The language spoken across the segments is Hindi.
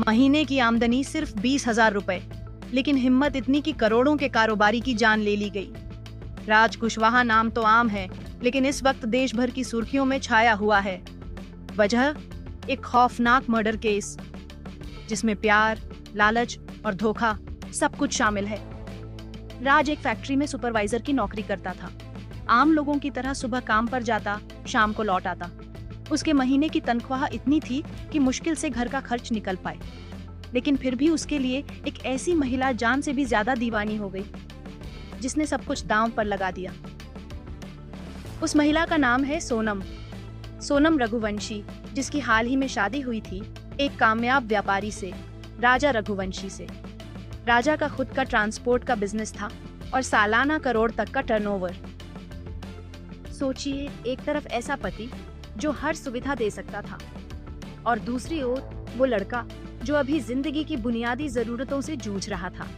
महीने की आमदनी सिर्फ 20,000 रुपए, लेकिन हिम्मत इतनी कि करोड़ों के कारोबारी की जान ले ली गई। राज कुशवाहा नाम तो आम है, लेकिन इस वक्त देश भर की सुर्खियों में छाया हुआ है। वजह एक खौफनाक मर्डर केस, जिसमें प्यार, लालच और धोखा सब कुछ शामिल है। राज एक फैक्ट्री में सुपरवाइजर की नौकरी करता था। आम लोगों की तरह सुबह काम पर जाता, शाम को लौट आता। उसके महीने की तनख्वाह इतनी थी कि मुश्किल से घर का खर्च निकल पाए, लेकिन फिर भी उसके लिए एक ऐसी महिला जान से भी ज्यादा दीवानी हो गई, जिसने सब कुछ दांव पर लगा दिया। उस महिला का नाम है सोनम। सोनम रघुवंशी, जिसकी हाल ही में शादी हुई थी एक कामयाब व्यापारी से, राजा रघुवंशी से। राजा का खुद का ट्रांसपोर्ट का बिजनेस था और सालाना करोड़ तक का टर्नओवर। सोचिए, एक तरफ ऐसा पति जो हर सुविधा दे सकता था, और दूसरी ओर वो लड़का जो अभी जिंदगी की बुनियादी जरूरतों से जूझ रहा था।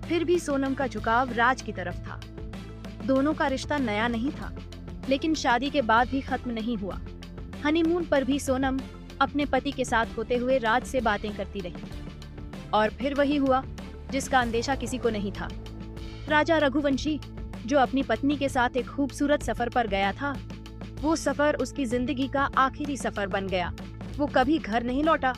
फिर भी सोनम का झुकाव राज की तरफ था। दोनों का रिश्ता नया नहीं था, लेकिन शादी के बाद भी खत्म नहीं हुआ। हनीमून पर भी सोनम अपने पति के साथ होते हुए राज से बातें करती रही, और फिर वही हुआ जिसका अंदेशा किसी को नहीं था। राजा रघुवंशी, जो अपनी पत्नी के साथ एक खूबसूरत सफर पर गया था, वो सफर उसकी जिंदगी का आखिरी सफर बन गया। वो कभी घर नहीं लौटा।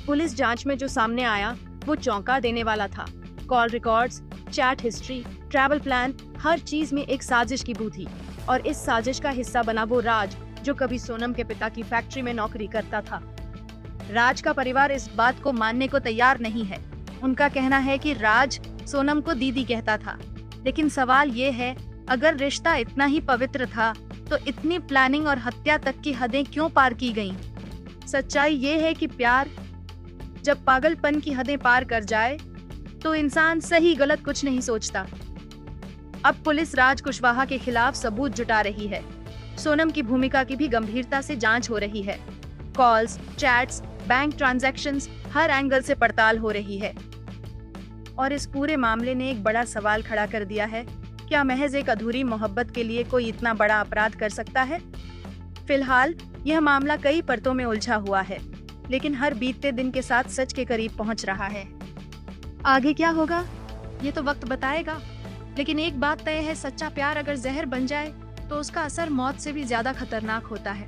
पुलिस जांच में जो सामने आया वो चौंका देने वाला था। Call records, chat history, travel plan, हर चीज में एक साजिश की बू थी, और इस साजिश का हिस्सा बना वो राज, जो कभी सोनम के पिता की फैक्ट्री में नौकरी करता था। राज का परिवार इस बात को मानने को तैयार नहीं है। उनका कहना है कि राज सोनम को दीदी कहता था, लेकिन सवाल ये है, अगर रिश्ता इतना ही पवित्र था तो इतनी प्लानिंग और हत्या तक की हदें क्यों पार की गईं? सच्चाई ये है कि प्यार जब पागलपन की हदें पार कर जाए तो इंसान सही गलत कुछ नहीं सोचता। अब पुलिस राज कुशवाहा के खिलाफ सबूत जुटा रही है। सोनम की भूमिका की भी गंभीरता से जांच हो रही है। कॉल्स, चैट्स, बैंक ट्रांजैक्शंस, हर एंगल से पड़ताल हो रही है। और इस पूरे मामले ने एक बड़ा सवाल खड़ा कर दिया है, क्या महज एक अधूरी मोहब्बत के लिए कोई इतना बड़ा अपराध कर सकता है? फिलहाल यह मामला कई परतों में उलझा हुआ है, लेकिन हर बीतते दिन के साथ सच के करीब पहुंच रहा है। आगे क्या होगा ये तो वक्त बताएगा, लेकिन एक बात तय है, सच्चा प्यार अगर जहर बन जाए तो उसका असर मौत से भी ज्यादा खतरनाक होता है।